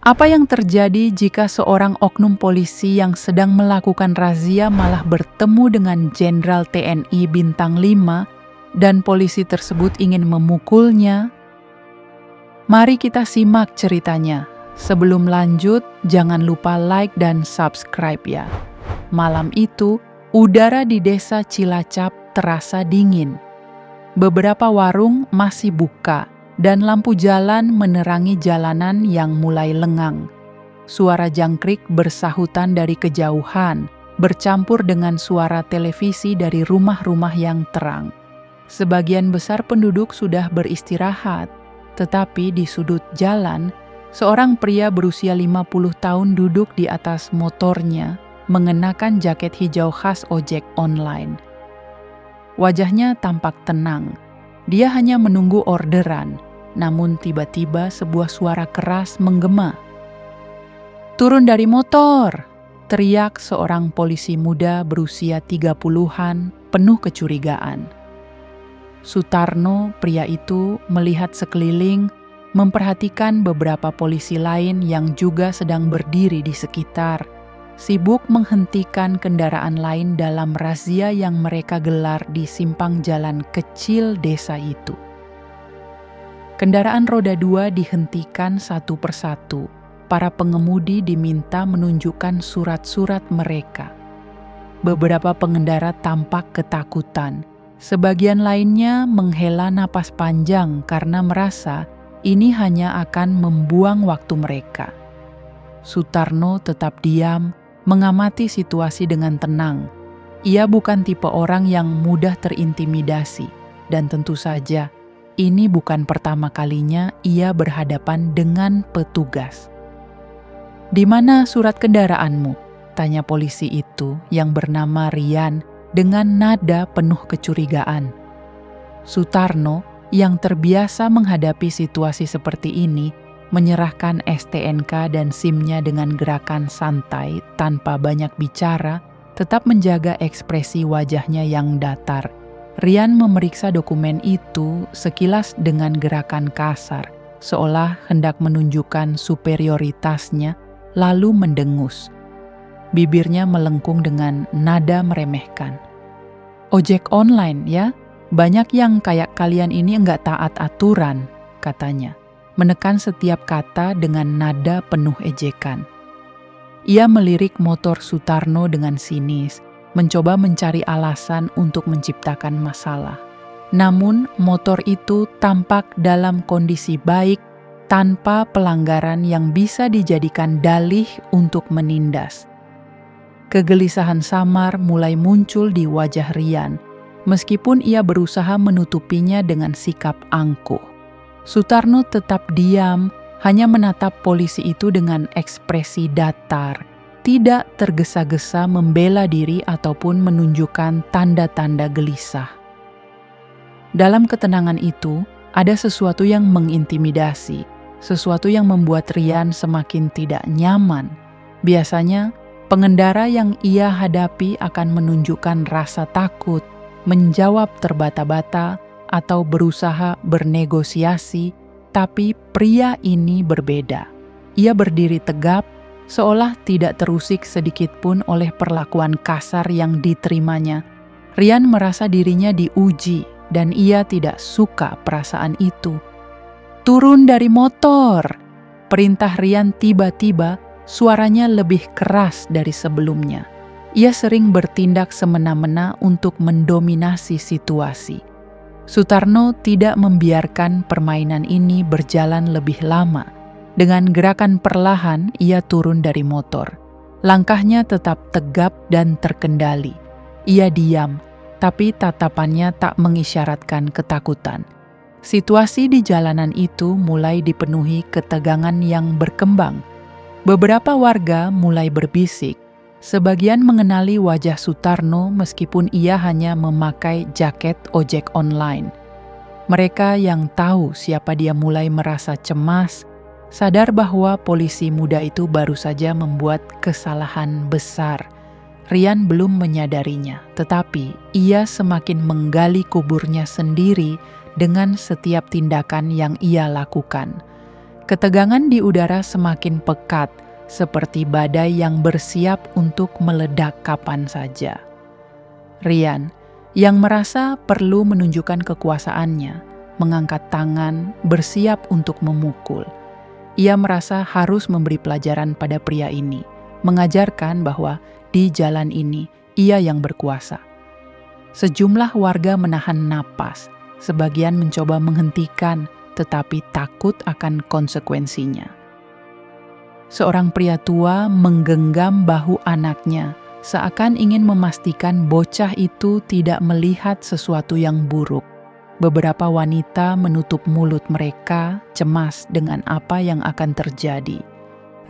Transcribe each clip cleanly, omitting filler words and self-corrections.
Apa yang terjadi jika seorang oknum polisi yang sedang melakukan razia malah bertemu dengan Jenderal TNI Bintang 5 dan polisi tersebut ingin memukulnya? Mari kita simak ceritanya. Sebelum lanjut, jangan lupa like dan subscribe ya. Malam itu, udara di desa Cilacap terasa dingin. Beberapa warung masih buka dan lampu jalan menerangi jalanan yang mulai lengang. Suara jangkrik bersahutan dari kejauhan, bercampur dengan suara televisi dari rumah-rumah yang terang. Sebagian besar penduduk sudah beristirahat, tetapi di sudut jalan, seorang pria berusia 50 tahun duduk di atas motornya, mengenakan jaket hijau khas ojek online. Wajahnya tampak tenang. Dia hanya menunggu orderan, namun tiba-tiba sebuah suara keras menggema. "Turun dari motor!" teriak seorang polisi muda berusia 30-an penuh kecurigaan. Sutarno, pria itu, melihat sekeliling, memperhatikan beberapa polisi lain yang juga sedang berdiri di sekitar, sibuk menghentikan kendaraan lain dalam razia yang mereka gelar di simpang jalan kecil desa itu. Kendaraan roda 2 dihentikan satu persatu. Para pengemudi diminta menunjukkan surat-surat mereka. Beberapa pengendara tampak ketakutan. Sebagian lainnya menghela napas panjang karena merasa ini hanya akan membuang waktu mereka. Sutarno tetap diam, mengamati situasi dengan tenang. Ia bukan tipe orang yang mudah terintimidasi, dan tentu saja ini bukan pertama kalinya ia berhadapan dengan petugas. "Di mana surat kendaraanmu?" tanya polisi itu yang bernama Rian dengan nada penuh kecurigaan. Sutarno, yang terbiasa menghadapi situasi seperti ini, menyerahkan STNK dan SIM-nya dengan gerakan santai tanpa banyak bicara, tetap menjaga ekspresi wajahnya yang datar. Rian memeriksa dokumen itu sekilas dengan gerakan kasar, seolah hendak menunjukkan superioritasnya, lalu mendengus. Bibirnya melengkung dengan nada meremehkan. "Ojek online ya? Banyak yang kayak kalian ini enggak taat aturan," katanya, menekan setiap kata dengan nada penuh ejekan. Ia melirik motor Sutarno dengan sinis, mencoba mencari alasan untuk menciptakan masalah. Namun, motor itu tampak dalam kondisi baik tanpa pelanggaran yang bisa dijadikan dalih untuk menindas. Kegelisahan samar mulai muncul di wajah Rian, meskipun ia berusaha menutupinya dengan sikap angkuh. Sutarno tetap diam, hanya menatap polisi itu dengan ekspresi datar, tidak tergesa-gesa membela diri ataupun menunjukkan tanda-tanda gelisah. Dalam ketenangan itu, ada sesuatu yang mengintimidasi, sesuatu yang membuat Rian semakin tidak nyaman. Biasanya, pengendara yang ia hadapi akan menunjukkan rasa takut, menjawab terbata-bata, atau berusaha bernegosiasi, tapi pria ini berbeda. Ia berdiri tegap, seolah tidak terusik sedikit pun oleh perlakuan kasar yang diterimanya. Rian merasa dirinya diuji, dan ia tidak suka perasaan itu. "Turun dari motor!" perintah Rian tiba-tiba, suaranya lebih keras dari sebelumnya. Ia sering bertindak semena-mena untuk mendominasi situasi. Sutarno tidak membiarkan permainan ini berjalan lebih lama. Dengan gerakan perlahan, ia turun dari motor. Langkahnya tetap tegap dan terkendali. Ia diam, tapi tatapannya tak mengisyaratkan ketakutan. Situasi di jalanan itu mulai dipenuhi ketegangan yang berkembang. Beberapa warga mulai berbisik. Sebagian mengenali wajah Sutarno meskipun ia hanya memakai jaket ojek online. Mereka yang tahu siapa dia mulai merasa cemas, sadar bahwa polisi muda itu baru saja membuat kesalahan besar. Rian belum menyadarinya, tetapi ia semakin menggali kuburnya sendiri dengan setiap tindakan yang ia lakukan. Ketegangan di udara semakin pekat, seperti badai yang bersiap untuk meledak kapan saja. Rian, yang merasa perlu menunjukkan kekuasaannya, mengangkat tangan, bersiap untuk memukul. Ia merasa harus memberi pelajaran pada pria ini, mengajarkan bahwa di jalan ini ia yang berkuasa. Sejumlah warga menahan napas, sebagian mencoba menghentikan, tetapi takut akan konsekuensinya. Seorang pria tua menggenggam bahu anaknya, seakan ingin memastikan bocah itu tidak melihat sesuatu yang buruk. Beberapa wanita menutup mulut mereka, cemas dengan apa yang akan terjadi.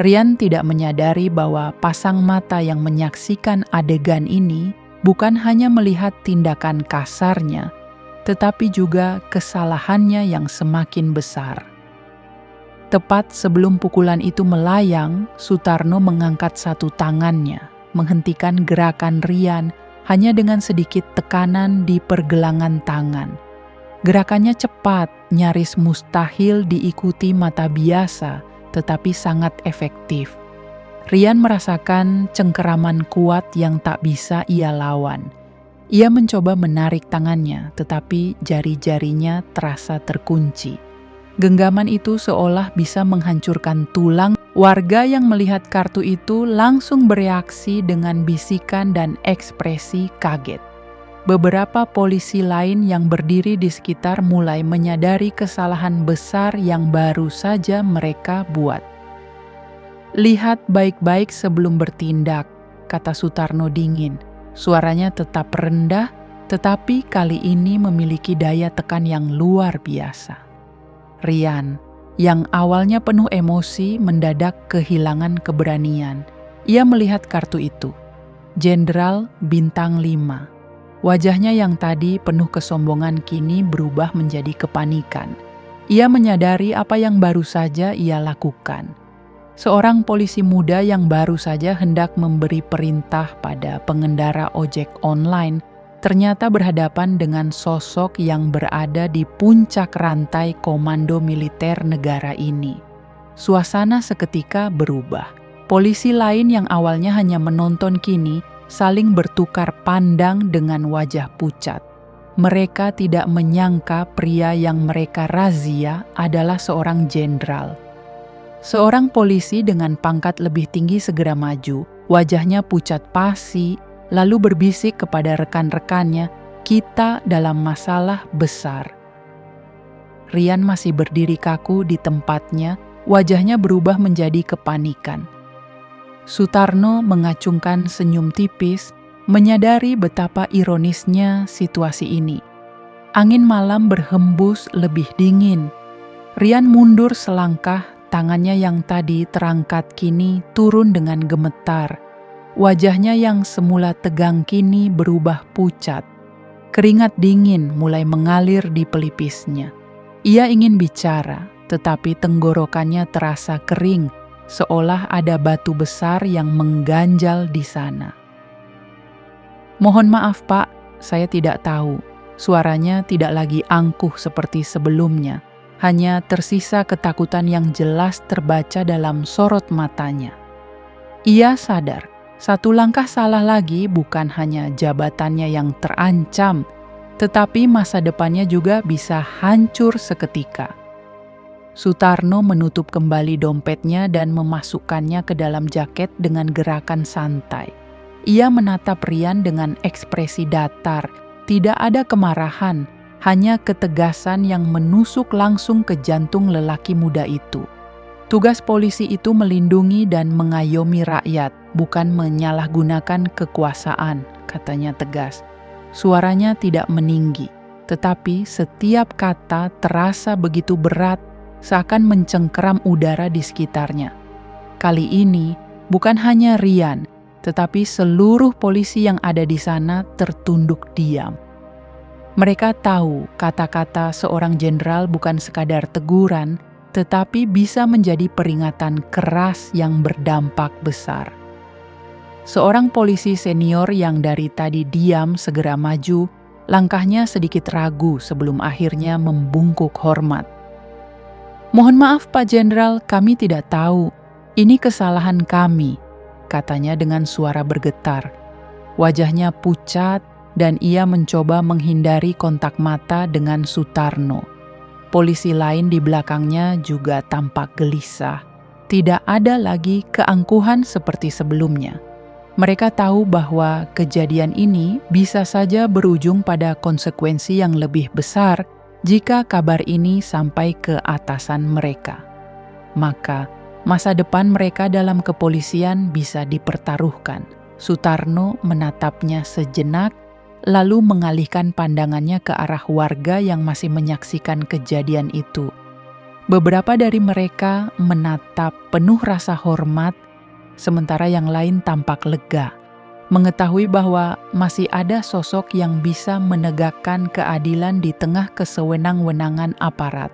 Rian tidak menyadari bahwa pasang mata yang menyaksikan adegan ini bukan hanya melihat tindakan kasarnya, tetapi juga kesalahannya yang semakin besar. Tepat sebelum pukulan itu melayang, Sutarno mengangkat satu tangannya, menghentikan gerakan Rian hanya dengan sedikit tekanan di pergelangan tangan. Gerakannya cepat, nyaris mustahil diikuti mata biasa, tetapi sangat efektif. Rian merasakan cengkeraman kuat yang tak bisa ia lawan. Ia mencoba menarik tangannya, tetapi jari-jarinya terasa terkunci. Genggaman itu seolah bisa menghancurkan tulang. Warga yang melihat kartu itu langsung bereaksi dengan bisikan dan ekspresi kaget. Beberapa polisi lain yang berdiri di sekitar mulai menyadari kesalahan besar yang baru saja mereka buat. "Lihat baik-baik sebelum bertindak," kata Sutarno dingin. Suaranya tetap rendah, tetapi kali ini memiliki daya tekan yang luar biasa. Rian, yang awalnya penuh emosi, mendadak kehilangan keberanian. Ia melihat kartu itu. Jenderal Bintang 5. Wajahnya yang tadi penuh kesombongan kini berubah menjadi kepanikan. Ia menyadari apa yang baru saja ia lakukan. Seorang polisi muda yang baru saja hendak memberi perintah pada pengendara ojek online ternyata berhadapan dengan sosok yang berada di puncak rantai komando militer negara ini. Suasana seketika berubah. Polisi lain yang awalnya hanya menonton kini saling bertukar pandang dengan wajah pucat. Mereka tidak menyangka pria yang mereka razia adalah seorang jenderal. Seorang polisi dengan pangkat lebih tinggi segera maju, wajahnya pucat pasi, lalu berbisik kepada rekan-rekannya, "Kita dalam masalah besar." Rian masih berdiri kaku di tempatnya, wajahnya berubah menjadi kepanikan. Sutarno mengacungkan senyum tipis, menyadari betapa ironisnya situasi ini. Angin malam berhembus lebih dingin. Rian mundur selangkah, tangannya yang tadi terangkat kini turun dengan gemetar. Wajahnya yang semula tegang kini berubah pucat. Keringat dingin mulai mengalir di pelipisnya. Ia ingin bicara, tetapi tenggorokannya terasa kering, seolah ada batu besar yang mengganjal di sana. "Mohon maaf, Pak, saya tidak tahu." Suaranya tidak lagi angkuh seperti sebelumnya, hanya tersisa ketakutan yang jelas terbaca dalam sorot matanya. Ia sadar, satu langkah salah lagi bukan hanya jabatannya yang terancam, tetapi masa depannya juga bisa hancur seketika. Sutarno menutup kembali dompetnya dan memasukkannya ke dalam jaket dengan gerakan santai. Ia menatap Rian dengan ekspresi datar, tidak ada kemarahan, hanya ketegasan yang menusuk langsung ke jantung lelaki muda itu. Tugas polisi itu melindungi dan mengayomi rakyat, bukan menyalahgunakan kekuasaan, katanya tegas. Suaranya tidak meninggi, tetapi setiap kata terasa begitu berat, seakan mencengkeram udara di sekitarnya. Kali ini, bukan hanya Rian, tetapi seluruh polisi yang ada di sana tertunduk diam. Mereka tahu kata-kata seorang jenderal bukan sekadar teguran, tetapi bisa menjadi peringatan keras yang berdampak besar. Seorang polisi senior yang dari tadi diam segera maju, langkahnya sedikit ragu sebelum akhirnya membungkuk hormat. "Mohon maaf Pak Jenderal, kami tidak tahu. Ini kesalahan kami," katanya dengan suara bergetar. Wajahnya pucat dan ia mencoba menghindari kontak mata dengan Sutarno. Polisi lain di belakangnya juga tampak gelisah. Tidak ada lagi keangkuhan seperti sebelumnya. Mereka tahu bahwa kejadian ini bisa saja berujung pada konsekuensi yang lebih besar jika kabar ini sampai ke atasan mereka. Maka, masa depan mereka dalam kepolisian bisa dipertaruhkan. Sutarno menatapnya sejenak, lalu mengalihkan pandangannya ke arah warga yang masih menyaksikan kejadian itu. Beberapa dari mereka menatap penuh rasa hormat, sementara yang lain tampak lega, mengetahui bahwa masih ada sosok yang bisa menegakkan keadilan di tengah kesewenang-wenangan aparat.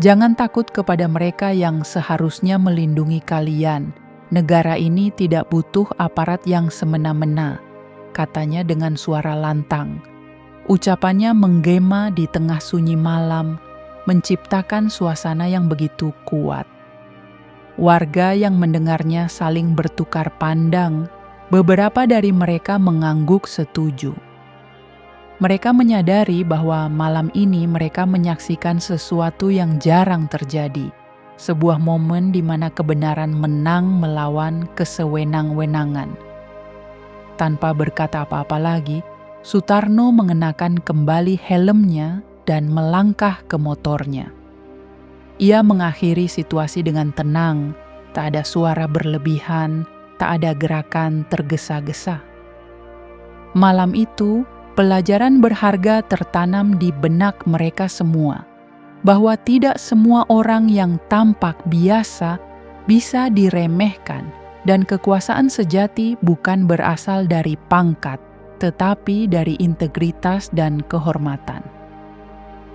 "Jangan takut kepada mereka yang seharusnya melindungi kalian. Negara ini tidak butuh aparat yang semena-mena," katanya dengan suara lantang. Ucapannya menggema di tengah sunyi malam, menciptakan suasana yang begitu kuat. Warga yang mendengarnya saling bertukar pandang. Beberapa dari mereka mengangguk setuju. Mereka menyadari bahwa malam ini mereka menyaksikan sesuatu yang jarang terjadi. Sebuah momen di mana kebenaran menang melawan kesewenang-wenangan. Tanpa berkata apa-apa lagi, Sutarno mengenakan kembali helmnya dan melangkah ke motornya. Ia mengakhiri situasi dengan tenang, tak ada suara berlebihan, tak ada gerakan tergesa-gesa. Malam itu, pelajaran berharga tertanam di benak mereka semua, bahwa tidak semua orang yang tampak biasa bisa diremehkan, dan kekuasaan sejati bukan berasal dari pangkat, tetapi dari integritas dan kehormatan.